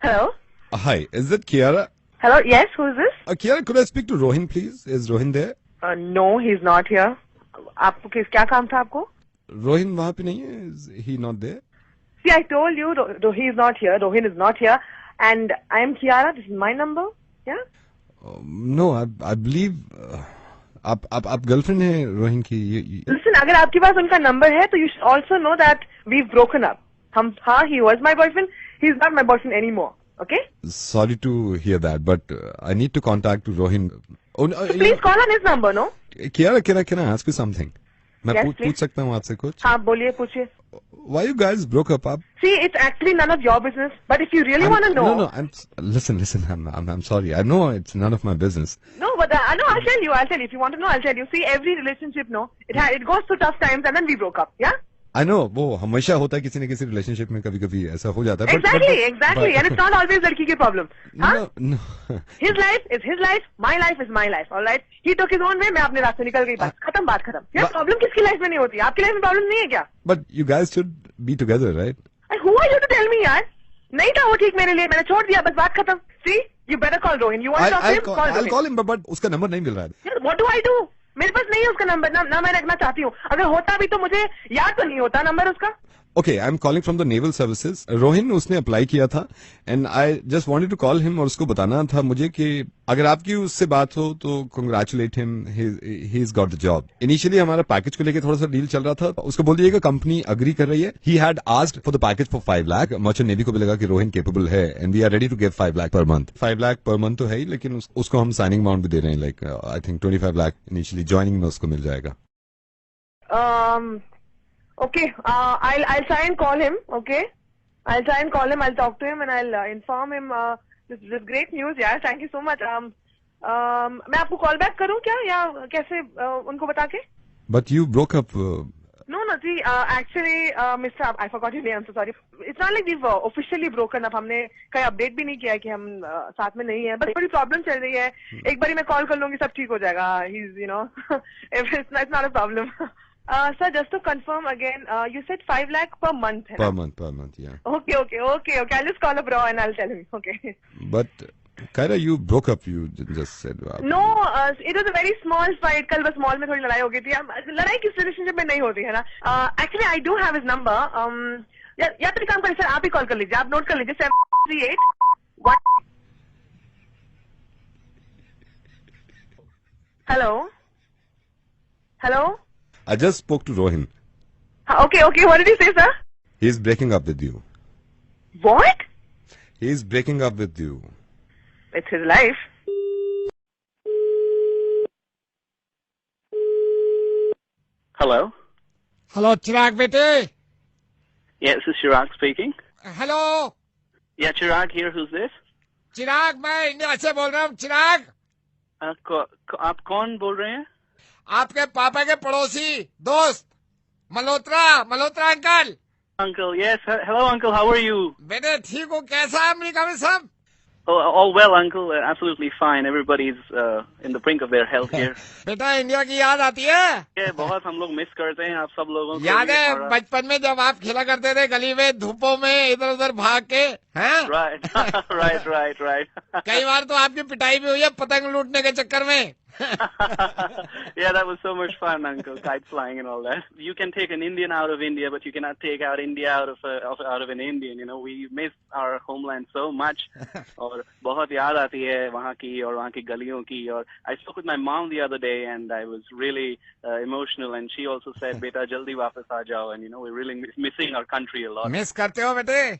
Hello? Hi, is it Kiara? Hello? Yes, who is this? Kiara, could I speak to Rohin, please? Is Rohin there? No, he's not here. आपको क्या काम था आपको? Rohin वहाँ पे नहीं है? Is he not there? See, I told you, he is not here. Rohin is not here. And I am Kiara. This is my number. Yeah? No, I believe आप गर्लफ्रेंड है रोहिन की. Listen, अगर आपके पास उनका नंबर है, तो you should also know that we've broken up. He was my boyfriend. He's not my boyfriend anymore. Okay? Sorry to hear that, but I need to contact Rohin. So please call on his number, no? Kiara, can I ask you something? मैं Yes, पूछ सकता हूँ आपसे कुछ? हाँ, बोलिए, पूछिए. Why you guys broke up? See, it's actually none of your business. But if you really want to know, No. Listen. I'm sorry. I know it's none of my business. no, but I know. I'll tell you. If you want to know, I'll tell you. See, every relationship, no, it goes through tough times, and then we broke up. Yeah. I know, वो हमेशा होता है किसी न किसी relationship में कभी-कभी ऐसा हो जाता है. Exactly. And it's not always लड़की की problem. हाँ? No. His life is his life. My life is my life. All right. He took his own way. मैं अपने रास्ते निकल गई. बात खत्म. यार प्रॉब्लम किसकी लाइफ में नहीं होती? आपकी लाइफ में प्रॉब्लम नहीं है क्या? But you guys should be together, right? And who are you to tell me, यार? नहीं था वो ठीक मेरे लिए. मैंने छोड़ दिया. बस बात खत्म. See, you better call Rohin. You want to talk to him? I'll call him, but उसका नंबर नहीं मिल रहा है. What do I do? मेरे पास नहीं है उसका नंबर. ना मैं रखना चाहती हूँ. अगर होता भी तो मुझे याद तो नहीं होता नंबर उसका. Okay, I'm calling from the Naval Services. Rohin उसने अप्लाई किया था and I just wanted to call him और उसको बताना था मुझे कि अगर आपकी उससे बात हो तो congratulate him. He's got the job. Initially हमारा पैकेज को लेके थोड़ा सा डील चल रहा था. उसको बोल दिएगा कंपनी अग्री कर रही है. He had asked for the package for 5 lakh. Merchant navy को भी लगा कि रोहिन capable है and we are ready to give 5 lakh per month. 5 lakh per month तो है ही, लेकिन उसको हम signing amount भी दे रहे हैं. Like I think 25 lakh initially joining में उसको मिल जाएगा. Okay, I'll try and call him. Okay, I'll try and call him. I'll talk to him and I'll inform him. This great news, यार. Thank you so much. मैं आपको call back करूँ क्या या कैसे उनको बता के? But you broke up. No. See, actually, Mr. I forgot your name. I'm so sorry. It's not like we've officially broken up. हमने कहीं update भी नहीं किया कि हम साथ में नहीं है. बस बड़ी problem चल रही है. एक बारी मैं call कर लूँगी, सब ठीक हो जाएगा. It's not a problem. Sir, just to confirm again, you said 5 lakh per month. Per month, yeah. Okay. I'll just call up Raw and I'll tell him. Okay. But Kaira, you broke up. You just said. No, it was a very small fight. कल बस mall में थोड़ी लड़ाई हो गई थी. लड़ाई किस रिलेशनशिप में नहीं होती है ना. Actually, I do have his number. या तो काम करिए सर, आप ही कॉल कर लीजिए. आप नोट कर लीजिए 738. Hello. I just spoke to Rohin. Okay. What did you say, sir? He's breaking up with you. What? He's breaking up with you. It's his life. Hello? Hello, Chirag bete. Yeah, this is Chirag speaking. Hello. Yeah, Chirag here. Who's this? चिराग, मैं India से बोल रहा हूँ. चिराग, आप कौन बोल रहे हैं? आपके पापा के पड़ोसी दोस्त Malhotra uncle. Uncle, yes. Hello, Uncle. How are you? बेटे ठीक हो? कैसा है अमेरिका में सब? Oh, all well, Uncle. Absolutely fine. Everybody's in the brink of their health here. बेटा इंडिया की याद आती है? Yeah, बहुत हम लोग मिस करते हैं आप सब लोगों को. याद है बचपन में जब आप खेला करते थे गली में धूपों में इधर उधर भाग के? हैं? Right. कई बार तो आपकी पिटाई भी हुई है पतंग लूटने के चक्कर में. Yeah, that was so much fun, Uncle. Kite flying and all that. You can take an Indian out of India, but you cannot take out India out of an Indian. You know, we miss our homeland so much. और बहुत याद आती है वहाँ की और वहाँ की गलियों की. और I spoke with my mom the other day, and I was really emotional. And she also said, "बेटा जल्दी वापस आ जाओ." And you know, we're really missing our country a lot. Miss करते हो बेटे?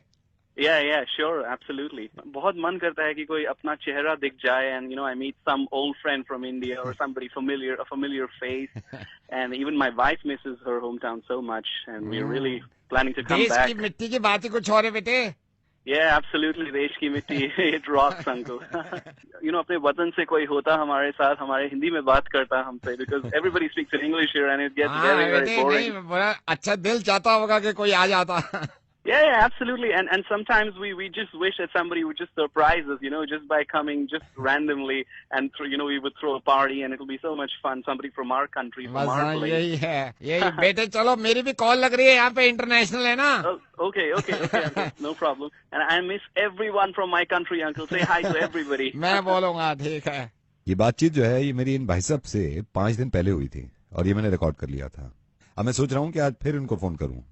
Yeah, sure, absolutely. बहुत मन करता है कि कोई अपना चेहरा दिख जाए, and you know, I meet some old friend from India or somebody familiar, a familiar face, and even my wife misses her hometown so much, and we're really planning to come देश back. की मिट्टी की बात ही कुछ और है बेटे. Yeah, absolutely. देश की मिट्टी, it rocks, Uncle. You know, अपने वतन से कोई होता हमारे साथ, हमारे हिंदी में बात करता हमसे, because everybody speaks in English here, and it gets very boring. नहीं, बड़ा अच्छा दिल चाहता होगा कि कोई आ जाता. Yeah, absolutely. And sometimes we just wish that somebody would just surprise us, just by coming just randomly, and we would throw a party and it'll be so much fun. Somebody from our country, from बस our हाँ, place. यही है, यही। बेटे चलो, मेरी भी call लग रही है, यहाँ पे इंटरनेशनल है ना। Oh, okay, uncle, no problem. And I miss everyone from my country, uncle. Say hi to everybody. मैं बोलूंगा, ठीक है। ये बातचीत जो है ये मेरी इन भाई साहब से 5 दिन पहले हुई थी और ये मैंने रिकॉर्ड कर लिया था। अब मैं सोच रहा हूँ कि आज फिर इनको फोन करूँ।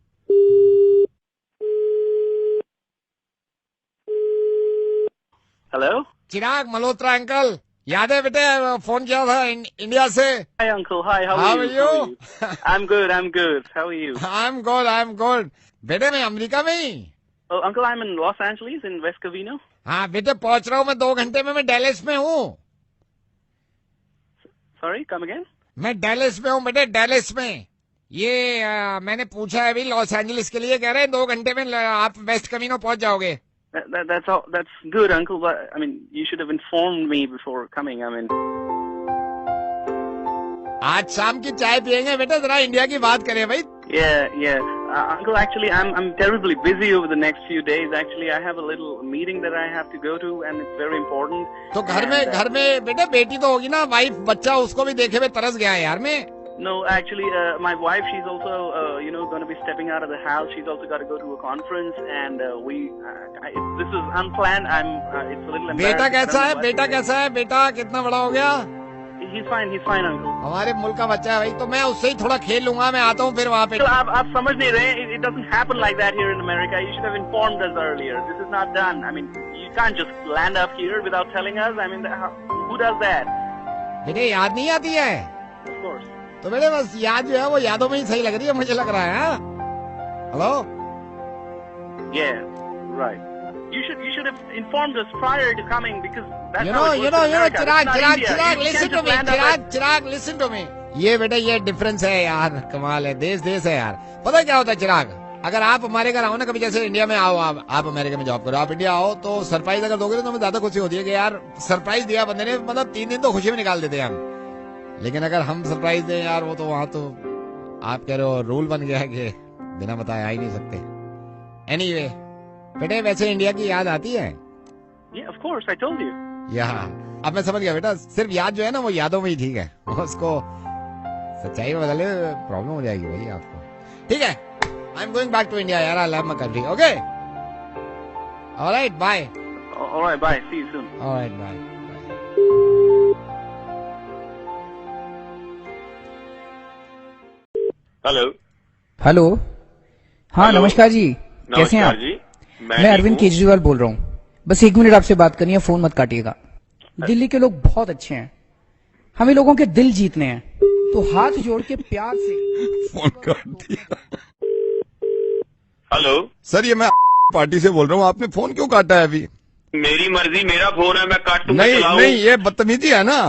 Hello? चिराग मल्होत्रा अंकल, याद है बेटे, फोन किया था इंडिया से। Hi, uncle. Hi, how How are are you? you? I'm good. How are you? I'm good। बेटे मैं अमेरिका में ही। Oh, uncle, I'm in Los Angeles, in West Covina. हाँ बेटे, पहुंच रहा हूँ मैं 2 घंटे में। मैं डैलस में हूँ। Sorry, come again? मैं डैलस में हूँ बेटे, डैलस में। ये मैंने पूछा है अभी लॉस एंजलिस के लिए, कह रहे हैं 2 घंटे में आप वेस्ट कवीनो पहुंच जाओगे। That's all. That's good, uncle. But I mean, you should have informed me before coming. I mean, आज शाम की चाय पियेंगे बेटा, जरा इंडिया की बात करें भाई। yeah. Uncle, actually, I'm terribly busy over the next few days. Actually, I have a little meeting that I have to go to, and it's very important. तो घर में बेटे बेटी तो होगी ना, वाइफ बच्चा, उसको भी देखे हुए तरस गया है यार मैं। No, actually, my wife, she's also, going to be stepping out of the house. She's also got to go to a conference, and this is unplanned. It's a little embarrassing. बेटा कैसा है? बेटा कितना बड़ा हो गया? He's fine, uncle. हमारे मुल्क का बच्चा है भाई, तो मैं उससे ही थोड़ा खेल लूंगा। मैं आता हूँ फिर वहाँ पे। So, आप समझ नहीं रहे? It doesn't happen like that here in America. You should have informed us earlier. This is not done. I mean, you can't just land up here without telling us. I mean, who does that? बेटे याद नहीं आती है? Of course. तो बेटे बस याद जो है वो यादों में ही सही लग रही है, मुझे लग रहा है। Hello? Yeah, right. You should have informed us prior to coming, because that's You how know, it works in America. It's not India. Chirag, You listen can't to just me, land up at- Chirag, listen to me। ये बेटा ये difference है यार, कमाल है, देश है यार। पता है क्या होता है चिराग, अगर आप हमारे घर आओ ना कभी, जैसे इंडिया में आओ, आप अमेरिका में जॉब करो, आप इंडिया आओ तो सरप्राइज अगर दोगे तो हमें ज्यादा खुशी होती है कि यार सरप्राइज दिया बंदे ने, मतलब 3 दिन तो खुशी में निकाल देते हैं हम। लेकिन अगर हम सरप्राइज दें यार, वो तो वहां तो आप कह रहे हो रूल बन गया है कि बिना बताए आ ही नहीं सकते। एनीवे, बेटे वैसे इंडिया की याद आती है? Yeah, of course, I told you. यहाँ अब मैं समझ गया बेटा, सिर्फ याद जो है ना वो यादों में ही ठीक है, उसको सच्चाई में बदले प्रॉब्लम हो जाएगी भाई आपको। ठीक है, I am going back to India यार, I love my country. Okay, alright, bye. All right, bye. See you soon. Alright, bye. Hello. हाँ हेलो। नमस्कार जी, कैसे हैं आप? जी, मैं अरविंद केजरीवाल बोल रहा हूँ। बस 1 मिनट आपसे बात करनी है, फोन मत काटिएगा। दिल्ली के लोग बहुत अच्छे हैं, हमें लोगों के दिल जीतने हैं, तो हाथ जोड़ के प्यार से फोन काट दिया। हेलो सर ये मैं पार्टी से बोल रहा हूँ, आपने फोन क्यों काटा है अभी? मेरी मर्जी, मेरा फोन है, मैं काटूंगा, नहीं चलाऊं। नहीं, ये बदतमीजी है ना।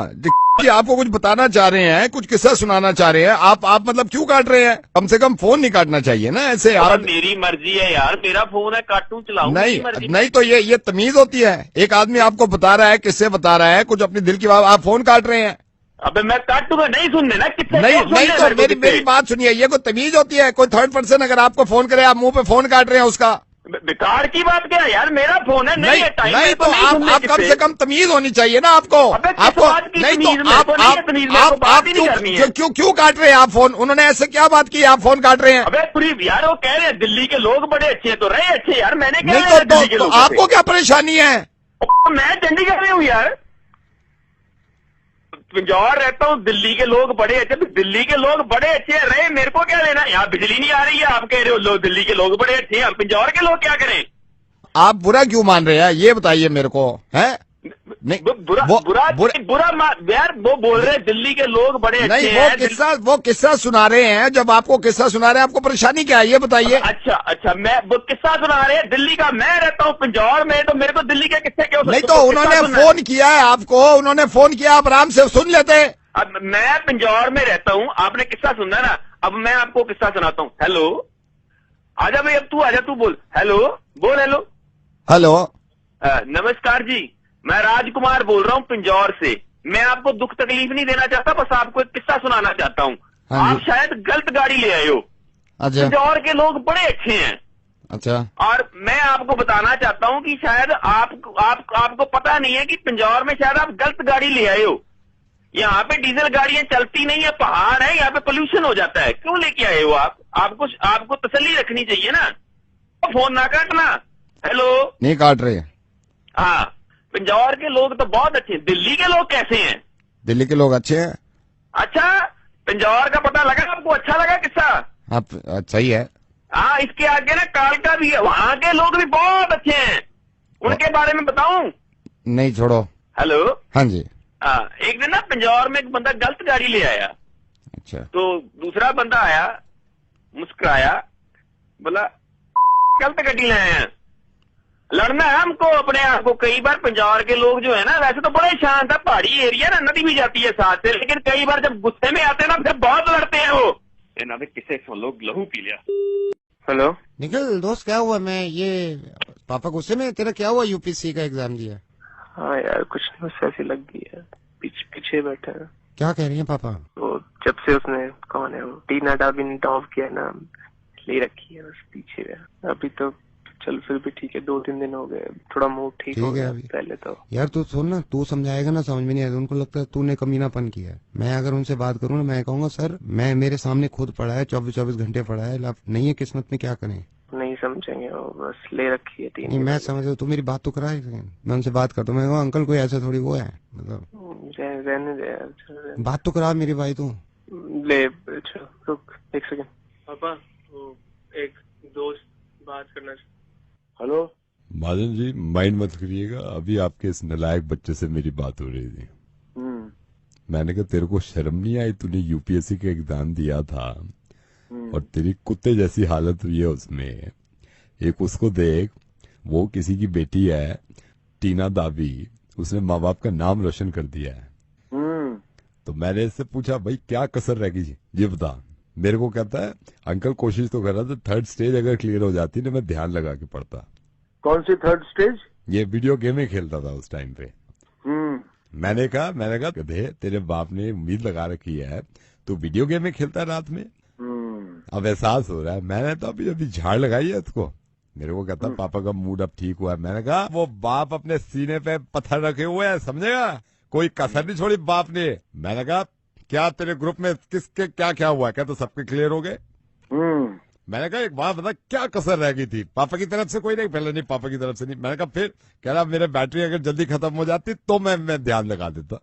जी आपको कुछ बताना चाह रहे हैं, कुछ किस्सा सुनाना चाह रहे हैं, आप मतलब क्यों काट रहे हैं? कम से कम फोन नहीं काटना चाहिए ना ऐसे और यार। मेरी मर्जी है यार, मेरा फोन है, काटूं चलाऊं, मेरी मर्जी। नहीं तो ये तमीज होती है। एक आदमी आपको बता रहा है, किससे बता रहा है, कुछ अपनी दिल की बात, आप फोन काट रहे हैं। अबे मैं काटूंगा, नहीं सुनने ना, कितने नहीं क्यों सुनने तो मेरे को मेरी बात सुनिए, ये कोई तमीज होती है? कोई थर्ड पर्सन अगर आपको फोन करे, आप मुंह पे फोन काट रहे हैं उसका। बेकार की बात क्या है यार, मेरा फोन है, नहीं है टाइम नहीं तो आप कम से कम तमीज होनी चाहिए ना आपको। आपको नहीं तो आप क्यों काट रहे हैं आप फोन? उन्होंने ऐसे क्या बात की आप फोन काट रहे हैं? अबे पूरी यार, वो कह रहे हैं दिल्ली के लोग बड़े अच्छे हैं, तो रहे अच्छे यार, मैंने क्या नहीं तो आपको क्या परेशानी है? मैं चंडीगढ़ में हूँ यार, पिंजौर रहता हूँ, दिल्ली के लोग बड़े अच्छे, तो दिल्ली के लोग बड़े अच्छे रहे, मेरे को क्या लेना? यहाँ बिजली नहीं आ रही है, आप कह रहे हो लोग दिल्ली के लोग बड़े अच्छे हैं, पिंजौर के लोग क्या करें? आप बुरा क्यों मान रहे हैं ये बताइए मेरे को, है? नहीं बुरा यार, वो बोल रहे हैं दिल्ली के लोग बड़े अच्छे नहीं, हैं। वो किस्सा सुना रहे हैं। जब आपको किस्सा सुना रहे हैं, आपको परेशानी क्या है ये बताइए। अच्छा, मैं वो किस्सा सुना रहे हैं दिल्ली का, मैं रहता हूँ पिंजौर में, तो मेरे को दिल्ली के किस्से क्यों? नहीं तो उन्होंने फोन किया है आपको, उन्होंने फोन किया, आप आराम से सुन लेते। अब मैं पिंजौर में रहता हूँ, आपने किस्सा सुना ना, अब मैं आपको किस्सा सुनाता हूँ। हेलो, आजा भाई, अब तू आजा, तू बोल हेलो, बोल हेलो। हेलो, नमस्कार जी, मैं राजकुमार बोल रहा हूँ पिंजौर से। मैं आपको दुख तकलीफ नहीं देना चाहता, बस आपको एक किस्सा सुनाना चाहता हूँ। हाँ आप शायद गलत गाड़ी ले आए हो। अच्छा पिंजौर के लोग बड़े अच्छे हैं, अच्छा। और मैं आपको बताना चाहता हूं कि शायद आपको पता नहीं है कि पिंजौर में शायद आप गलत गाड़ी ले आए हो। यहाँ पे डीजल गाड़ियां चलती नहीं है, पहाड़ है, यहाँ पे पोल्यूशन हो जाता है। क्यों लेके आए हो आप? आपको तसल्ली रखनी चाहिए ना। तो फोन ना काटना। हेलो, नहीं काट रहे। हाँ, पिंजौर के लोग तो बहुत अच्छे। दिल्ली के लोग कैसे हैं? दिल्ली के लोग अच्छे हैं। अच्छा, पिंजौर का पता लगा आपको? अच्छा लगा किस्सा? हाँ सही है। हाँ, इसके आगे ना कालका भी है, वहां के लोग भी बहुत अच्छे हैं। उनके बारे में बताऊं? नहीं छोड़ो। हेलो, हाँ जी। हाँ, एक दिन ना पिंजौर में एक बंदा गलत गाड़ी ले आया। अच्छा। तो दूसरा बंदा आया, मुस्कुराया, बोला गलत गाड़ी ले आए हैं। लड़ना है हमको अपने आप को। कई बार पिंजौर के लोग जो है ना, वैसे तो बड़े शांत है, पहाड़ी एरिया ना, नदी भी जाती है साथ से, लेकिन कई बार जब गुस्से में आते हैं ना, फिर बहुत लड़ते हैं वो। किसे लोग लहू पी लिया। हेलो निखिल दोस्त, क्या हुआ? मैं ये पापा गुस्से में? तेरा क्या हुआ? यूपीएससी का एग्जाम दिया? हाँ यार, कुछ नहीं, बस ऐसी लग गई है। पीछे बैठे हैं। क्या कह रही है पापा? वो जब से उसने, कौन है वो, टीना डाबी ने टॉप किया ना, ले रखी है, बस पीछे है। अभी तो चल फिर भी ठीक है, 2-3 दिन हो गए, थोड़ा मूड ठीक हो गया। पहले तो यार तू सुन ना, तू समझाएगा ना, समझ में नहीं आएगा। उनको लगता है तूने कमीनापन किया है। मैं अगर उनसे बात करूँ ना, मैं कहूंगा सर मैं मेरे सामने खुद पड़ा है, 24-24 घंटे पड़ा है, नहीं है किस्मत में, क्या करें? नहीं समझेंगे वो, बस ले रखी है 3 नहीं मैं समझ रहा, तू मेरी बात तो करा। मैं उनसे बात करता हूँ, मैं अंकल कोई ऐसा थोड़ी वो है, मतलब रहने दे यार, बात तो करा मेरी भाई तू। ले रुक 1 सेकंड। पापा वो एक दोस्त बात करना। हेलो महाजन जी, माइंड मत करिएगा, अभी आपके इस नालायक बच्चे से मेरी बात हो रही थी। मैंने कहा तेरे को शर्म नहीं आई? तूने यूपीएससी का एग्जाम दिया था और तेरी कुत्ते जैसी हालत हुई है उसमें। एक उसको देख, वो किसी की बेटी है, टीना दावी, उसने माँ बाप का नाम रोशन कर दिया है। तो मैंने इससे पूछा भाई क्या कसर रह गई ये बता। मेरे को कहता है अंकल कोशिश तो कर रहा था, 3rd स्टेज अगर क्लियर हो जाती ना मैं ध्यान लगा के पढ़ता। कौन सी 3rd स्टेज? ये वीडियो गेम ही खेलता था उस टाइम पे। मैंने कहा गधे, तेरे बाप ने उम्मीद लगा रखी है, तू वीडियो गेम में खेलता है रात में। अब एहसास हो रहा है। मैंने तो अभी झाड़ लगाई है इसको। मेरे को कहता पापा का मूड अब ठीक हुआ है। मैंने कहा वो बाप अपने सीने पे पत्थर रखे हुए है, समझेगा, कोई कसर नहीं छोड़ी बाप ने। मैंने कहा क्या तेरे ग्रुप में किसके क्या क्या हुआ? क्या तो सबके क्लियर हो गए? मैंने कहा एक बात बता, क्या कसर रह गई थी? पापा की तरफ से कोई नहीं? पहले नहीं, पापा की तरफ से नहीं। मैंने कहा फिर? कह रहा मेरे बैटरी अगर जल्दी खत्म हो जाती तो मैं ध्यान लगा देता।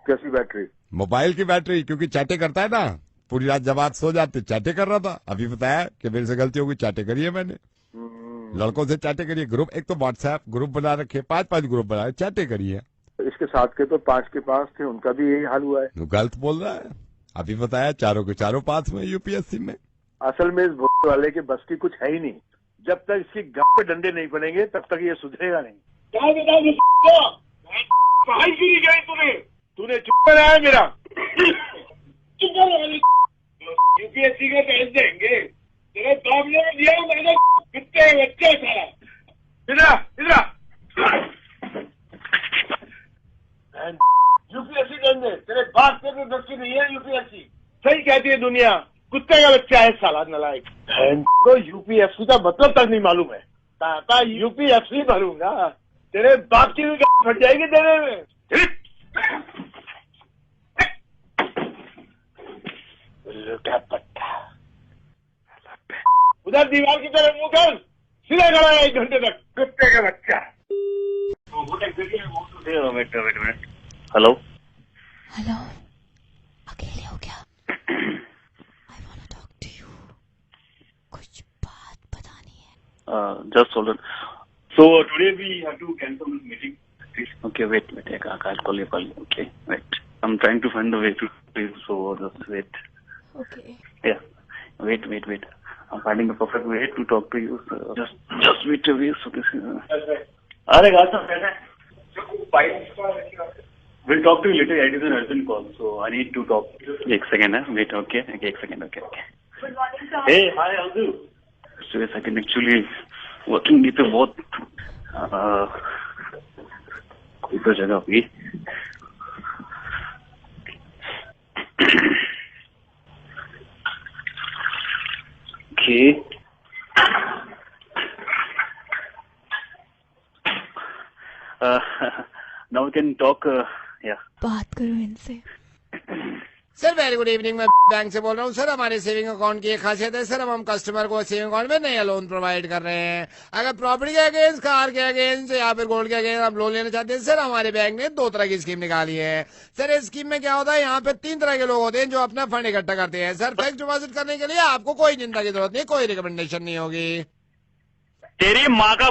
कैसी बैटरी? मोबाइल की बैटरी, क्योंकि चैटे करता है ना, पूरी रात जब आप सो जाते चैटे कर रहा था। अभी बताया कि मेरे से गलती होगी, चैटे करी है मैंने, लड़कों से चैटे करी है। ग्रुप, एक तो व्हाट्सएप ग्रुप बना रखे, 5-5 ग्रुप बनाए, चैटे करी है। इसके साथ के तो 5 के पास थे, उनका भी यही हाल हुआ है। तो गलत बोल रहा है। अभी बताया चारों के चारों पास में यूपीएससी में। असल में इस भोले वाले के बस की कुछ है ही नहीं। जब तक इसकी गप पे डंडे नहीं पड़ेंगे तब तक ये सुधरेगा नहीं। पढ़ाई क्यों नहीं गई तूने चुप रहा है मेरा। यूपीएससी का टेस्ट देंगे, तेरे बाप ने दिया, मैंने कितने बच्चे सारा। इधर यूपीएससी देंगे, तेरे बाप के भी बच्ची नहीं है यूपीएससी। सही कहती है दुनिया, कुत्ते का बच्चा है साला नालायक। तो यूपीएससी का मतलब तक नहीं मालूम है। पापा यूपीएससी भरूंगा, तेरे बाप की भी फट जाएगी देने में। उधर दीवार की तरफ मुंह कर, सीधा खड़ा है 1 घंटे तक, कुत्ते का बच्चा। हेलो हेलो, अकेले हो क्या? I wanna talk to you. कुछ बात बतानी है। Just hold on. So today we have to cancel this meeting. Okay, wait. I'll call you. Okay, wait. I'm trying to find the way to do so. Just wait. Okay. Yeah. Wait. I'm finding the perfect way to talk to you. So just wait a bit. So this is. अरे गाता We'll talk to you later. It is an urgent call, so I need to talk. 1 second, wait. Okay. 1 second. Okay. Hey, hi, Andu. So yes, I can actually working with a बहुत कोई तो जगह होगी। Okay. Now we can talk. Yeah. बात करो इनसे। Sir very good evening, मैं bank से बोल रहा हूँ। सर हमारे सेविंग अकाउंट की एक खासियत है सर, हम कस्टमर को सेविंग अकाउंट में नया लोन प्रोवाइड कर रहे हैं। अगर प्रॉपर्टी के अगेंस्ट, कार के अगेंस्ट या फिर गोल्ड के अगेंस्ट आप लोन लेना चाहते हैं सर, हमारे बैंक ने 2 तरह की स्कीम निकाली है। सर इस स्कीम में क्या होता है, यहाँ पे 3 तरह के लोग होते हैं जो अपना फंड इकट्ठा करते हैं। सर फिक्स डिपॉजिट करने के लिए आपको कोई चिंता की जरूरत नहीं, कोई रिकमेंडेशन नहीं होगी। तेरी माँ का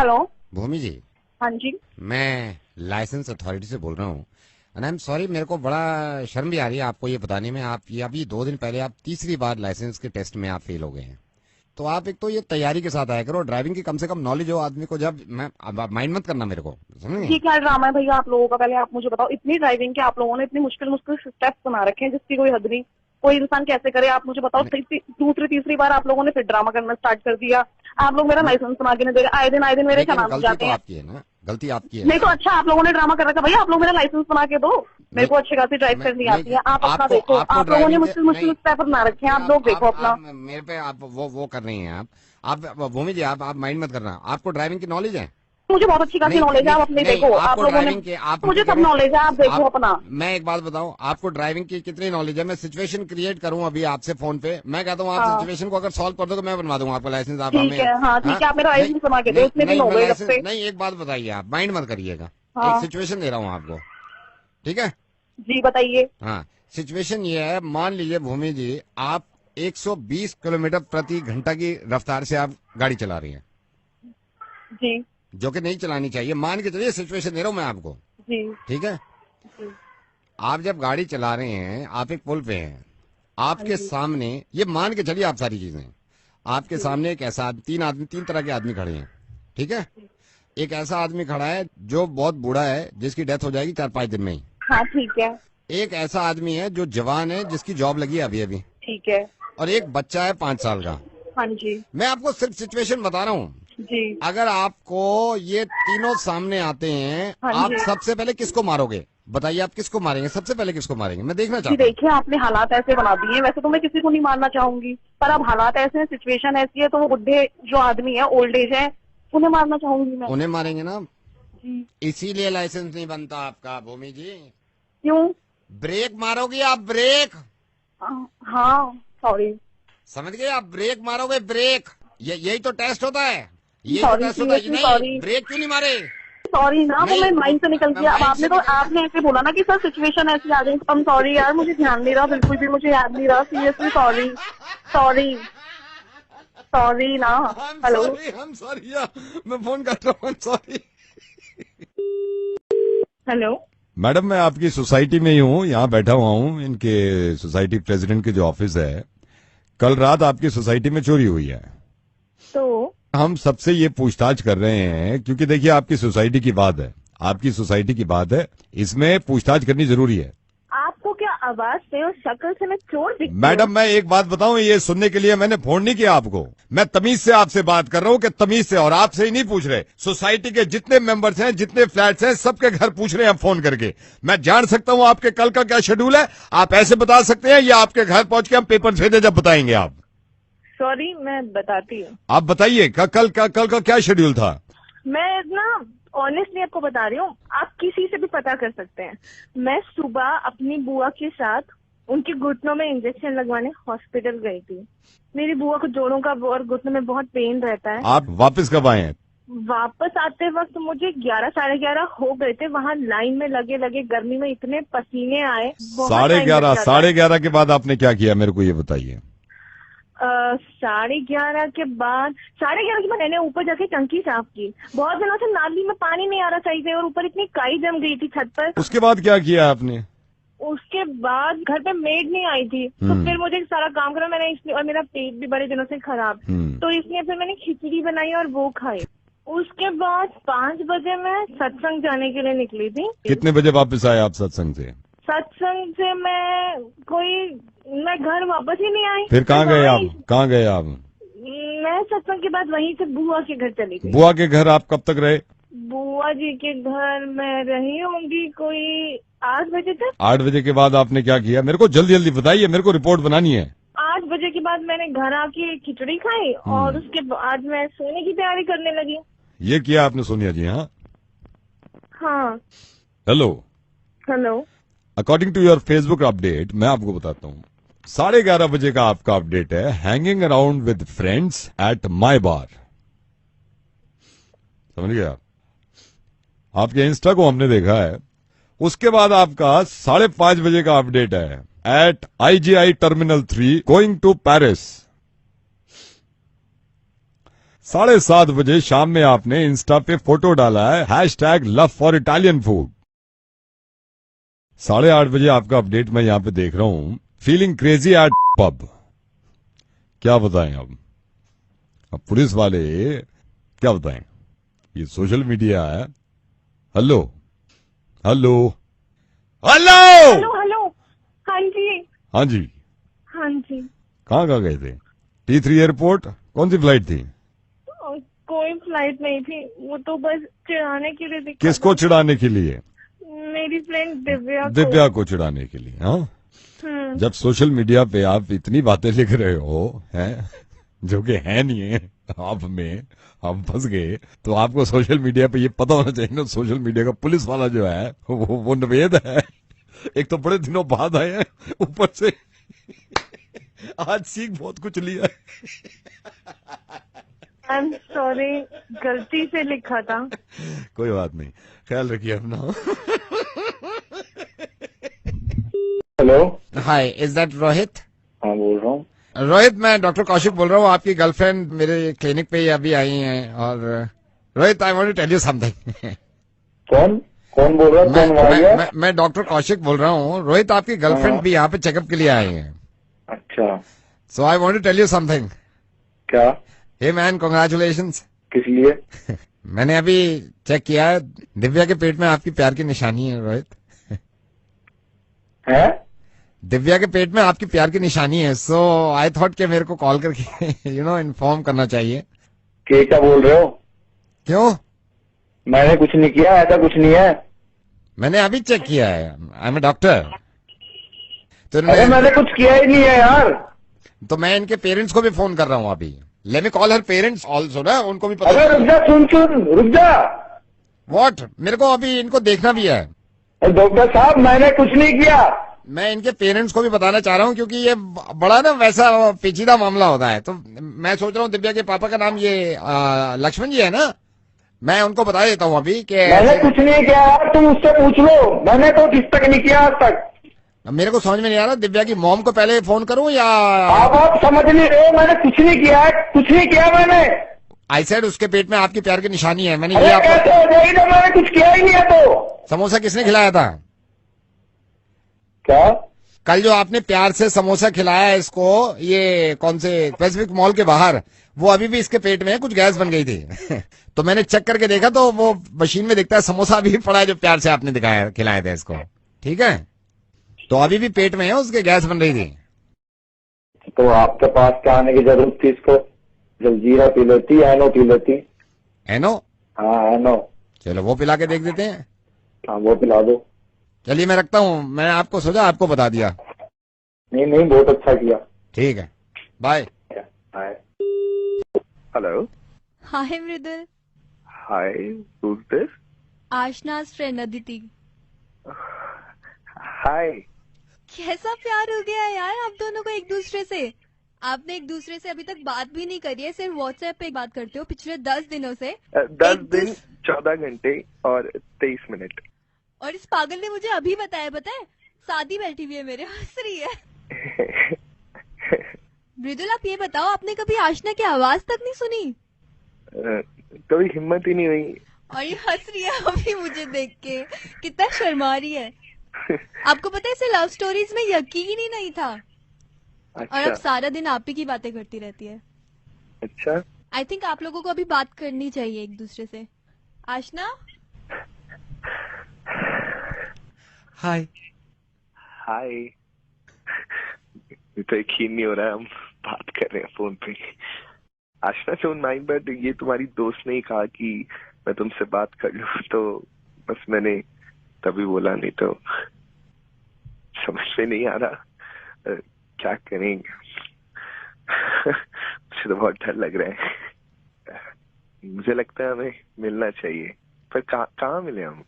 हेलो। भूमि जी, हाँ जी। मैं लाइसेंस अथॉरिटी से बोल रहा हूँ। एंड आई एम सॉरी, मेरे को बड़ा शर्म भी आ रही है आपको ये बताने में। आप ये अभी 2 दिन पहले आप तीसरी बार लाइसेंस के टेस्ट में आप फेल हो गए हैं। तो आप एक तो ये तैयारी के साथ आया करो, ड्राइविंग की कम से कम नॉलेज हो आदमी को। जब मैं माइंड मत करना मेरे को, समझे? ठीक है, ड्रामा है भैया आप लोगों का। पहले आप मुझे बताओ, इतनी ड्राइविंग के आप लोगों ने इतनी मुश्किल मुश्किल स्टेप्स बना रखे हैं जिसकी कोई हद नहीं। कोई इंसान कैसे करे, आप मुझे बताओ। दूसरी तीसरी बार आप लोगों ने फिर ड्रामा करना स्टार्ट कर दिया। आप लोग मेरा लाइसेंस बना के नहीं दे रहे, आए दिन मेरे चलान जाते हैं। आपकी है ना, गलती आपकी है। नहीं तो अच्छा, आप लोगों ने ड्रामा कर रखा। भैया आप लोग मेरा लाइसेंस बना के दो, मेरे को अच्छी खासी ड्राइव करनी आती है। आप अपना देखो, आप लोगों ने मुश्किल मुश्किल स्टेप बना रखे हैं, आप लोग देखो अपना। मेरे पे आप वो कर रही हैं आप भूमि जी, आप माइंड मत करना। आपको ड्राइविंग की नॉलेज है? मुझे बहुत अच्छी खासी नॉलेज है, आप अपने देखो। आप लोगों ने मुझे सब नॉलेज है, आप देखो अपना। मैं एक बात बताऊं, आपको ड्राइविंग की कितनी नॉलेज है? मैं सिचुएशन क्रिएट करूं अभी आपसे फोन पे। मैं कहता हूं आप सिचुएशन को अगर सॉल्व कर दो तो मैं बनवा दूंगा आपको लाइसेंस। आप ठीक है, हाँ ठीक है, आप मेरा लाइसेंस बनवा के दो, उसमें भी हो गए। नहीं, एक बात बताइए, आप माइंड मत करिएगा। एक सिचुएशन दे रहा हूँ आपको, ठीक है जी? बताइए। हाँ, सिचुएशन ये है, मान लीजिए भूमि जी, आप 120 किलोमीटर प्रति घंटा की रफ्तार से आप गाड़ी चला रही हैं जी, जो कि नहीं चलानी चाहिए। मान के चलिए, सिचुएशन दे रहा हूं मैं आपको जी, ठीक है जी। आप जब गाड़ी चला रहे हैं, आप एक पुल पे हैं, आपके सामने, ये मान के चलिए आप सारी चीजें, आपके सामने एक ऐसा 3 तरह के आदमी खड़े हैं, ठीक है? एक ऐसा आदमी खड़ा है जो बहुत बूढ़ा है, जिसकी डेथ हो जाएगी 4-5 दिन में ही। हाँ ठीक है। एक ऐसा आदमी है जो जवान है, जिसकी जॉब लगी है अभी अभी, ठीक है। और एक बच्चा है 5 साल का। हाँ जी। मैं आपको सिर्फ सिचुएशन बता रहा हूँ जी। अगर आपको ये तीनों सामने आते हैं, हाँ आप जी। सबसे पहले किसको मारोगे? बताइए, आप किसको मारेंगे? सबसे पहले किसको मारेंगे? मैं देखना जी चाहता हूँ। देखिए, आपने हालात ऐसे बना दिए हैं। वैसे तो मैं किसी को नहीं मारना चाहूंगी, पर अब हालात ऐसे हैं, सिचुएशन ऐसी है, तो वो बुढ़े जो आदमी है, ओल्ड एज है, उन्हें मारना चाहूंगी मैं। उन्हें मारेंगे ना? जी। इसीलिए लाइसेंस नहीं बनता आपका भूमि जी। क्यों? ब्रेक मारोगे आप, ब्रेक। हाँ सॉरी। समझ गए? आप ब्रेक मारोगे, ब्रेक। यही तो टेस्ट होता है, यही तो Sorry, टेस्ट होता है। seriously नहीं, sorry। ब्रेक क्यों नहीं मारे? सॉरी ना, वो नहीं, मैं माइंड से निकल गया। अब आपने तो ऐसे बोला ना कि सर सिचुएशन ऐसी आ गई। I'm सॉरी यार, मुझे ध्यान नहीं रहा, बिल्कुल भी मुझे याद नहीं रहा। सीरियसली सॉरी, सॉरी, सॉरी ना। Hello, I'm sorry, yeah. मैं फोन कर रहा हूँ, सॉरी। हेलो। मैडम, मैं आपकी सोसाइटी में ही हूँ, यहाँ बैठा हुआ हूँ। इनके सोसाइटी प्रेसिडेंट के जो ऑफिस है, कल रात आपकी सोसाइटी में चोरी हुई है। तो हम सबसे ये पूछताछ कर रहे हैं क्योंकि देखिए, आपकी सोसाइटी की बात है, आपकी सोसाइटी की बात है, इसमें पूछताछ करनी जरूरी है। आपको क्या आवाज से और शक्ल से मैं चोर दिखती हूँ? मैडम, मैं एक बात बताऊं, ये सुनने के लिए मैंने फोन नहीं किया आपको। मैं तमीज से आपसे बात कर रहा हूं कि तमीज से, और आपसे ही नहीं पूछ रहे। सोसाइटी के जितने मेंबर्स हैं, जितने फ्लैट्स हैं, सबके घर पूछ रहे हैं फोन करके। मैं जान सकता हूं आपके कल का क्या शेड्यूल है? आप ऐसे बता सकते हैं, या आपके घर पहुंच के हम पेपर भेजे जब बताएंगे आप? सॉरी, मैं बताती हूँ। आप बताइए, कल का क्या शेड्यूल था? मैं ना ऑनेस्टली आपको बता रही हूँ, आप किसी से भी पता कर सकते हैं। मैं सुबह अपनी बुआ के साथ उनके घुटनों में इंजेक्शन लगवाने हॉस्पिटल गई थी। मेरी बुआ को जोड़ों का और घुटनों में बहुत पेन रहता है। आप वापस कब आए हैं? वापस आते वक्त मुझे 11 साढ़े 11 हो गए थे। वहाँ लाइन में लगे गर्मी में इतने पसीने आए। 11:30 के बाद आपने क्या किया, मेरे को ये बताइए। 11:30 के बाद मैंने ऊपर जाके टंकी साफ की। बहुत दिनों से नाली में पानी नहीं आ रहा सही से, और ऊपर इतनी काई जम गई थी छत पर। उसके बाद क्या किया आपने? उसके बाद घर पे मेड नहीं आई थी, तो फिर मुझे सारा काम करना मैंने, इसलिए, और मेरा पेट भी बड़े दिनों से खराब, तो इसलिए फिर मैंने खिचड़ी बनाई और वो खाई। उसके बाद 5 बजे मैं सत्संग जाने के लिए निकली थी। कितने बजे वापस आए आप सत्संग से? सत्संग से मैं घर वापस ही नहीं आई। फिर कहाँ गए आप? मैं सत्संग के बाद वहीं से बुआ के घर चली गई। बुआ के घर आप कब तक रहे? बुआ जी के घर मैं रही होंगी कोई 8 बजे तक। 8 बजे के बाद आपने क्या किया? मेरे को जल्दी बताइए, मेरे को रिपोर्ट बनानी है। 8 बजे के बाद मैंने घर आके खिचड़ी खाई और उसके बाद मैं सोने की तैयारी करने लगी। ये किया आपने सोनिया जी? हाँ। Hello. Hello. According to your Facebook update, मैं आपको बताता हूँ, 11:30 बजे का आपका अपडेट है, hanging around with friends at my bar. समझ गया? आपके इंस्टा को हमने देखा है। उसके बाद आपका 5:30 बजे का अपडेट है, at IGI terminal 3 going to Paris. 7:30 बजे शाम में आपने इंस्टा पे फोटो डाला है, #LoveForItalianFood। 8:30 बजे आपका अपडेट मैं यहां पे देख रहा हूं, फीलिंग क्रेजी एट पब। क्या बताएं अब पुलिस वाले क्या बताएं? ये सोशल मीडिया है। Hello hello hello hello hello. हाँ जी। हाँ जी। हाँ जी। कहाँ गए थे? T3 airport? कौन सी फ्लाइट थी? कोई फ्लाइट नहीं थी, वो तो बस चिढ़ाने के लिए दिखा किसको था। चिढ़ाने के लिए? मेरी फ्रेंड दिव्या दिव्या को चिढ़ाने के लिए। हाँ, जब सोशल मीडिया पे आप इतनी बातें लिख रहे हो हैं जो कि है नहीं है, आप में हम फंस गए, तो आपको सोशल मीडिया पे ये पता होना चाहिए ना, सोशल मीडिया का पुलिस वाला जो है वो नवेद है। एक तो बड़े दिनों बाद आए हैं, ऊपर से आज सीख बहुत कुछ लिया। आई एम सॉरी, गलती से लिखा था। कोई बात नहीं, ख्याल रखिए अपना। Hello. Hi, is that Rohit? हाँ बोल रहा हूँ। रोहित, मैं डॉक्टर कौशिक बोल रहा हूँ। आपकी गर्लफ्रेंड मेरे क्लिनिक पे अभी आई हैं। और Rohit, I want to tell you something. कौन बोल रहा है? मैं डॉक्टर कौशिक बोल रहा हूँ। रोहित, आपकी गर्लफ्रेंड भी यहाँ पे चेकअप के लिए आई हैं। अच्छा। So I want to tell you something. क्या? Hey man, congratulations. किस लिए? मैंने अभी चेक किया है, दिव्या के पेट में आपकी प्यार की निशानी है रोहित। है? दिव्या के पेट में आपकी प्यार की निशानी है। सो आई थॉट कि मेरे को कॉल करके इन्फॉर्म करना चाहिए। क्या बोल रहे हो? क्यों? मैंने कुछ नहीं किया, ऐसा कुछ नहीं है। मैंने अभी चेक किया है, आई एम ए डॉक्टर। तो अरे मैंने कुछ किया ही नहीं है यार। तो मैं इनके पेरेंट्स को भी फोन कर रहा हूँ अभी। Let me call her parents also ना, उनको भी पता। अरे रुक जा, सुन रुक जा। व्हाट? मेरे को अभी इनको देखना भी है। डॉक्टर साहब, मैंने कुछ नहीं किया। मैं इनके पेरेंट्स को भी बताना चाह रहा हूँ, क्योंकि ये बड़ा ना वैसा पेचीदा मामला होता है। तो मैं सोच रहा हूँ दिव्या के पापा का नाम ये लक्ष्मण जी है ना, मैं उनको बता देता हूँ अभी कि मैंने कुछ नहीं किया यार, तुम उससे पूछ लो। मैंने तो किस तक नहीं किया आज तक। मेरे को समझ में नहीं आ रहा, दिव्या की मॉम को पहले फोन करूँ या? आप समझ नहीं रहे हो, मैंने कुछ नहीं किया है, कुछ नहीं किया मैंने। आई सेड उसके पेट में आपकी प्यार की निशानी है। मैंने अरे ये आपको कैसे हो जाएगी जब मैंने कुछ किया ही नहीं है तो? समोसा किसने खिलाया था? क्या? कल जो आपने प्यार से समोसा खिलाया है इसको, ये कौन से पैसिफिक मॉल के बाहर, वो अभी भी इसके पेट में है, कुछ गैस बन गई थी। तो मैंने चेक करके देखा तो वो मशीन में दिखता है समोसा अभी भी पड़ा है जो प्यार से आपने दिखाया खिलाए थे इसको। ठीक है, तो अभी भी पेट में है, उसके गैस बन रही थी। तो आपके पास क्या आने की जरूरत थी? इसको जलजीरा पी लेती, एनो पी लेती। एनो? हाँ एनो। चलो वो पिला के देख देते हैं। हाँ वो पिला दो। चलिए मैं रखता हूँ, मैं आपको सोचा आपको बता दिया। नहीं बहुत अच्छा किया। ठीक है, bye. Bye. Hello. Hi Mridul. Hi, who's this? Aashna's friend Aditi. Hi. कैसा प्यार हो गया यार आप दोनों को एक दूसरे से। आपने एक दूसरे से अभी तक बात भी नहीं करी है, सिर्फ व्हाट्सएप पे बात करते हो पिछले 10 दिनों से। 10 दिन 14 घंटे और 23 मिनट। और इस पागल ने मुझे अभी बताया, पता है शादी बैठी हुई है मेरे, हंस रही है। मृदुल आप ये बताओ, आपने कभी आशना की आवाज तक नहीं सुनी? कभी हिम्मत ही नहीं हुई। और ये हंस रही है अभी मुझे देख के, कितना शर्मा रही है। आपको पता है इसे लव स्टोरीज में यकीन ही नहीं था। अच्छा। और अब सारा दिन आप ही की बातें करती रहती है। अच्छा। आई थिंक आप लोगों को अभी बात करनी चाहिए एक दूसरे से। आशना। हाय। हाय। तो यकीन नहीं हो रहा है हम बात कर रहे हैं फोन पे। आशना डोंट माइंड, बट ये तुम्हारी दोस्त ने कहा कि मैं तुमसे बात कर लूं, तो बस मैंने तभी बोला, नहीं तो समझ में नहीं आ रहा क्या करेंगे। मुझे तो बहुत डर लग रहा है। मुझे लगता है हमें मिलना चाहिए, पर कहाँ मिले हम?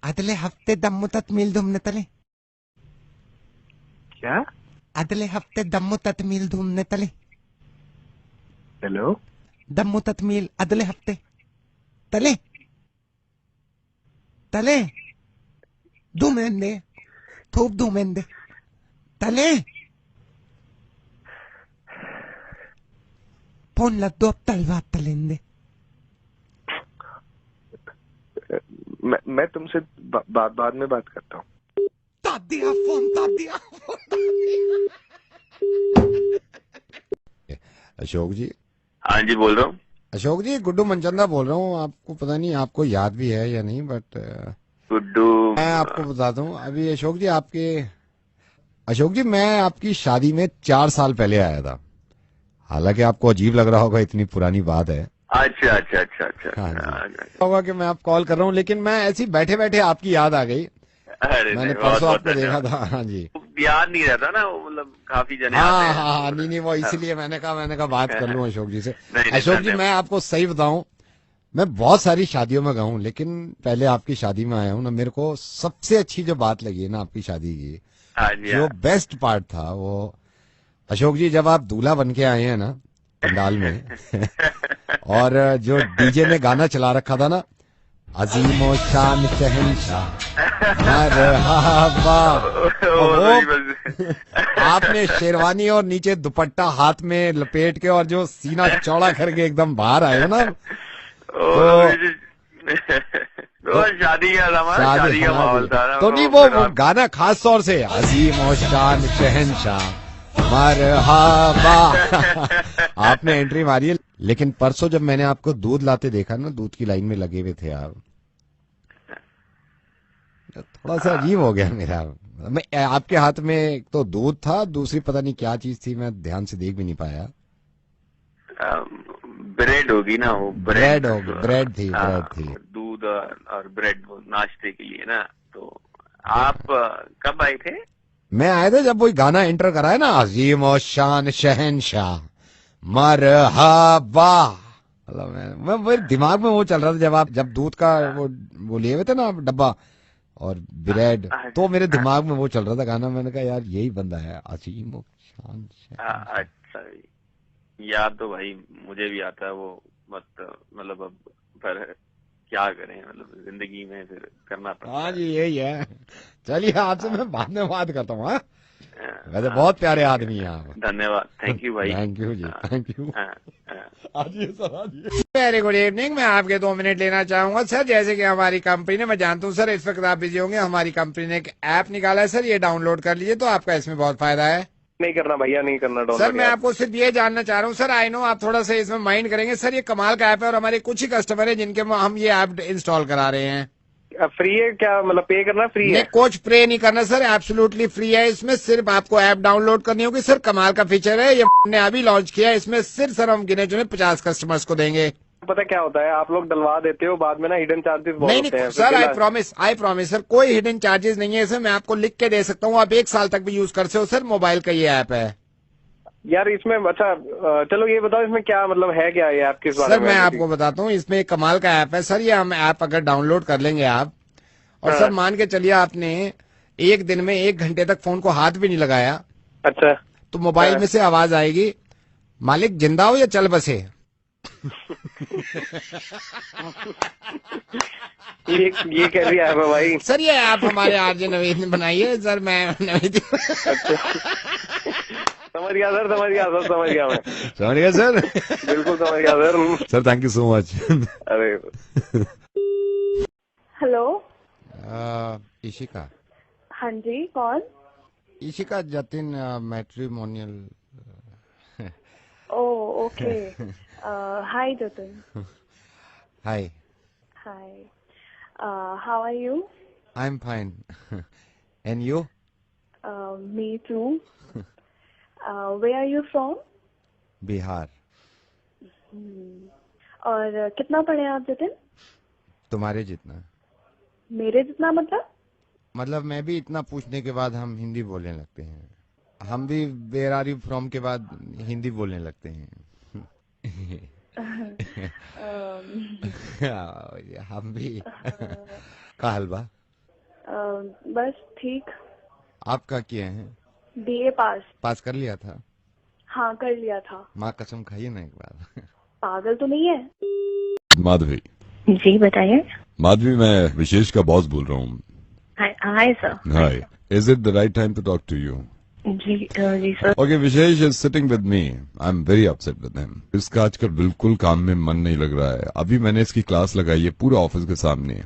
अगले हफ्ते दम्मू तत मील धूमने तले। क्या? अगले हफ्ते दम्मू तत मील धूमने तले। हेलो? दम्मू तत मील अगले हफ्ते तले तले धूमेंदे थूप धूमेंदे तले फोन लद्दो अब तलवा तलेंदे। मैं तुमसे बाद में बात करता हूँ। तादिया फोन तादिया। अशोक जी। हाँ जी, बोल रहा हूँ। अशोक जी, गुड्डू मनचंदा बोल रहा हूँ। आपको पता नहीं आपको याद भी है या नहीं, बट गुड्डू, मैं आपको बता दूं अभी। अशोक जी मैं आपकी शादी में 4 साल पहले आया था। हालांकि आपको अजीब लग रहा होगा, इतनी पुरानी बात है। अच्छा अच्छा अच्छा अच्छा। हाँ जी। होगा कि मैं आप कॉल कर रहा हूँ, लेकिन मैं ऐसी बैठे बैठे आपकी याद आ गई। अरे मैंने परसों आपको देखा था। हाँ जी, याद नहीं रहता ना, वो मतलब काफी जने हाँ आते हैं। हाँ नहीं वो इसीलिए मैंने कहा बात कर लूं अशोक जी से। नहीं, अशोक जी, मैं आपको सही बताऊं, मैं बहुत सारी शादियों में गया हूं, लेकिन पहले आपकी शादी में आया हूं ना, मेरे को सबसे अच्छी जो बात लगी है ना आपकी शादी की, हाँ जी, जो बेस्ट पार्ट था वो, अशोक जी, जब आप दूल्हा बन के आए हैं ना पंडाल में और जो डीजे ने गाना चला रखा था ना, अजीमो शान शहंशाह मरहबा, आपने शेरवानी और नीचे दुपट्टा हाथ में लपेट के और जो सीना चौड़ा करके एकदम बाहर आए हो ना, तो शादी का माहौल था ना। तो नहीं वो गाना खास तौर से अजीमो शान शहंशाह मरहबा आपने एंट्री मारी है। लेकिन परसों जब मैंने आपको दूध लाते देखा ना, दूध की लाइन में लगे हुए थे आप, थोड़ा सा अजीब हो गया मेरा। मैं आपके हाथ में एक तो दूध था, दूसरी पता नहीं क्या चीज थी, मैं ध्यान से देख भी नहीं पाया। ब्रेड होगी ना, वो ब्रेड होगी, ब्रेड थी। दूध और ब्रेड नाश्ते के लिए ना। तो आप कब आए थे? मैं आया था जब वही गाना एंटर करा है ना, अजीम और शान शहंशाह मरहबा। मैं मेरे दिमाग में वो चल रहा था जब दूध का वो लिए हुए थे ना डब्बा और ब्रेड, तो मेरे दिमाग में वो चल रहा था गाना। मैंने कहा यार यही बंदा है, अजीम और शान शहंशाह। अच्छा, याद तो भाई मुझे भी आता है वो, मतलब अब पर क्या करें, मतलब जिंदगी में फिर करना पड़ता है। हाँ जी, यही है। चलिए आपसे मैं बाद में बात करता हूँ। वैसे बहुत प्यारे आदमी हैं आप। धन्यवाद, थैंक यू भाई। थैंक यू जी, thank you. Sir very good evening. मैं आपके 2 मिनट लेना चाहूंगा सर। जैसे कि हमारी कंपनी ने, मैं जानता हूँ सर इस वक्त आप बिजी होंगे, हमारी कंपनी ने एक ऐप निकाला है सर, ये डाउनलोड कर लीजिए, तो आपका इसमें बहुत फायदा है। नहीं करना भैया, नहीं करना डाउनलोड। सर मैं आपको सिर्फ ये जानना चाह रहा हूँ सर, आई नो आप थोड़ा सा इसमें माइंड करेंगे सर, ये कमाल का ऐप है और हमारे कुछ ही कस्टमर है जिनके हम ये ऐप इंस्टॉल करा रहे हैं। फ्री है क्या? मतलब पे करना फ्री है? कुछ पे नहीं करना सर, एब्सोल्युटली फ्री है। इसमें सिर्फ आपको ऐप डाउनलोड करनी होगी सर। कमाल का फीचर है, ये ने अभी लॉन्च किया है। इसमें सिर्फ सर हम गिने चुने 50 कस्टमर्स को देंगे। पता क्या होता है, आप लोग डलवा देते हो, बाद में ना हिडन चार्जेस बहुत होते हैं। सर आई प्रॉमिस सर, कोई हिडन चार्जेस नहीं है इसमें। मैं आपको लिख के दे सकता हूँ, आप 1 साल तक भी यूज कर सकते हो सर। मोबाइल का ये ऐप है यार। इसमें अच्छा चलो ये बताओ, इसमें क्या मतलब है, क्या ये ऐप किस बारे में? सर मैं आपको बताता हूँ, इसमें एक कमाल का ऐप है सर। ये हम ऐप अगर डाउनलोड कर लेंगे आप, और सर मान के चलिए आपने एक दिन में 1 घंटे तक फोन को हाथ भी नहीं लगाया, अच्छा, तो मोबाइल में से आवाज आएगी, मालिक जिंदा हो या चल बसे। ये कैसी ऐप है भाई? सर ये ऐप हमारे आरजे नवीद ने बनाई है सर। मैं नवीद समझ गया सर, समझ गया मैं। समझ गया सर, बिल्कुल समझ गया sir. Sir thank you so much. अरे हेलो, इशिका। हाँ जी, कौन? Ishika Jatin, matrimonial. Oh okay. Hi Jatin. Hi. How are you? I am fine. And you? Me too. Where are you from? Bihar. और कितना पढ़े आप जतिन? तुम्हारे जितना। मेरे जितना मतलब? मतलब मैं भी इतना पूछने के बाद हम हिंदी बोलने लगते हैं। हम भी वेयर आर यू फ्रॉम के बाद हिंदी बोलने लगते हैं। हम भी का हलवा। बस ठीक। आप क्या किए हैं? BA पास कर लिया था? हाँ कर लिया था। माँ कसम खाइए ना एक बार। पागल तो नहीं है? माधवी। जी बताइए। माधवी, मैं विशेष का बॉस बोल रहा हूँ। Hi sir. Hi, is it the right time to talk to you? जी sir. Okay, Vishesh is sitting with me. I am very upset with him. इसका आजकल बिल्कुल काम में मन नहीं लग रहा है। अभी मैंने इसकी क्लास लगाई है पूरे ऑफिस के सामने,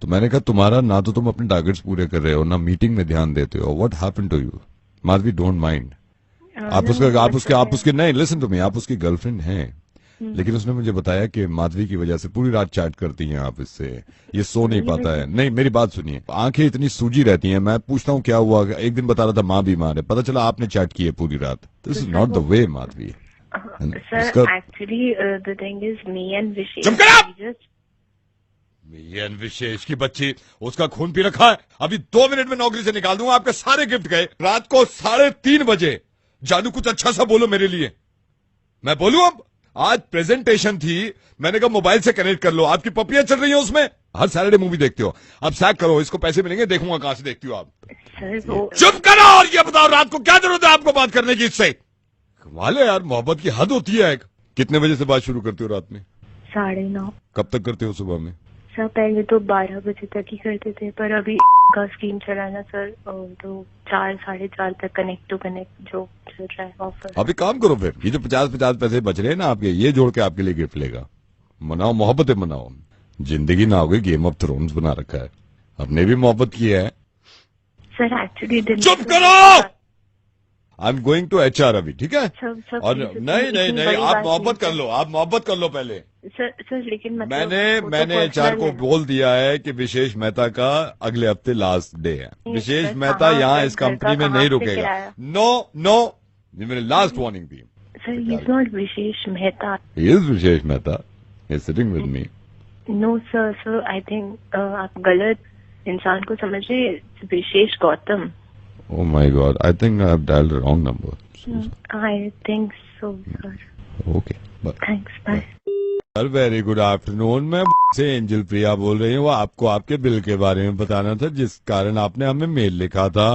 तो मैंने कहा तुम्हारा ना तो तुम अपने टारगेट्स पूरे कर रहे हो, ना मीटिंग में ध्यान देते हो। What happened to you? Madhavi, don't mind. आप उसके नहीं, लिसन टू मी, आप उसकी गर्लफ्रेंड हैं, लेकिन उसने मुझे बताया कि माधवी की वजह से पूरी रात चैट करती हैं आप इससे, ये सो नहीं पाता है। नहीं, मेरी बात सुनिए, आंखें इतनी सूजी रहती हैं। मैं पूछता हूँ क्या हुआ, एक दिन बता रहा था माँ बीमार है, पता चला आपने चैट की है पूरी रात। This is not the way Madhavi. Sir actually the thing is me and Vishesh. Me and Vishesh की बच्ची, उसका खून पी रखा है। अभी 2 मिनट में नौकरी से निकाल दूंगा। आपके सारे गिफ्ट गए। रात को 3:30 बजे। जानू कुछ अच्छा सा बोलो मेरे लिए। मैं बोलूं अब? आज प्रेजेंटेशन थी, मैंने कहा मोबाइल से कनेक्ट कर लो। आपकी पपियां चल रही हैं उसमें। हर सैटरडे मूवी देखते हो। अब सैक करो, इसको पैसे मिलेंगे, देखूंगा कहां से देखती हो आप। चुप करो और ये बताओ रात को क्या जरूरत है आपको बात करने की इससे? कमाल है यार, मोहब्बत की हद होती है। कितने बजे से बात शुरू करते हो रात में? 9:30। कब तक करते हो सुबह में? सर पहले तो 12 बजे तक ही करते थे, पर अभी का स्कीम चला ना सर, तो 4 साढ़े 4 तक कनेक्ट टू कनेक्ट जो चल रहा है ऑफर। अभी काम करो फिर, ये जो 50 पैसे बच रहे हैं ना आपके, ये जोड़ के आपके लिए गिफ्ट लेगा। मनाओ, मोहब्बतें मनाओ। जिंदगी ना होगी गेम ऑफ थ्रोन्स बना रखा है। अपने भी मोहब्बत की है सर एक्चुअली। चुप करो। I am going to HR अभी, ठीक है? और नहीं, आप मोहब्बत कर लो, आप मोहब्बत कर लो पहले। सर लेकिन मतलब मैंने HR को बोल दिया है कि विशेष मेहता का अगले हफ्ते लास्ट डे है। विशेष मेहता यहाँ इस कंपनी में नहीं रुकेगा। नो, ये मेरी लास्ट वार्निंग थी। Sir he is not Vishesh Mehta. He is Vishesh Mehta. He is sitting with me. No sir I think आप गलत इंसान को समझ रहे। Vishesh Gautam. Oh my God! I think I have dialed the wrong number. I think so, sir. Okay, bye. Thanks, bye. Sir very good afternoon. मैं से angel प्रिया बोल रही हूँ। आपको आपके बिल के बारे में बताना था, जिस कारण आपने हमें मेल लिखा था।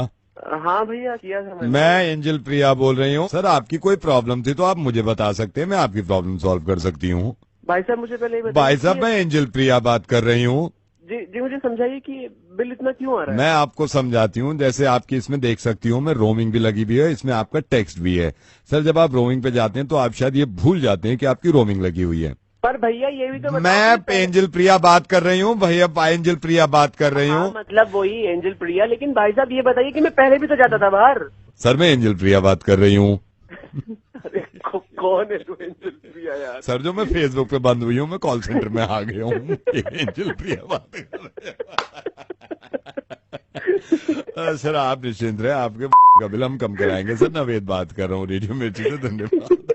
हाँ भैया, किया था। मैं एंजल प्रिया बोल रही हूँ। सर आपकी कोई प्रॉब्लम थी तो आप मुझे बता सकते हैं, मैं आपकी प्रॉब्लम सॉल्व कर सकती हूँ। भाई साहब मुझे पहले भाई साहब, मैं एंजल प्रिया बात कर रही हूँ। जी मुझे समझाइए कि बिल इतना क्यों आ रहा है? मैं आपको समझाती हूँ। जैसे आपकी इसमें देख सकती हूँ मैं, रोमिंग भी लगी हुई है, इसमें आपका टेक्स्ट भी है। सर जब आप रोमिंग पे जाते हैं तो आप शायद ये भूल जाते हैं कि आपकी रोमिंग लगी हुई है। पर भैया ये भी तो मैं एंजल प्रिया बात कर रही हूँ। भैया एंजल प्रिया बात कर रही हूँ। मतलब वही एंजल प्रिया। लेकिन भाई साहब ये बताइए कि मैं पहले भी तो जाता था बाहर। सर मैं एंजल प्रिया बात कर रही हूँ। कौन है तू एंजल प्रिया यार? सर जो मैं फेसबुक पे बंद हुई हूँ, मैं कॉल सेंटर में आ गया हूँ। एंजल प्रिया बात कर रहे हैं। सर आप निश्चिंत रहे, आपके का बिल हम कम कराएंगे। सर नवेद बात कर रहा हूँ रेडियो मिर्ची से। धन्यवाद।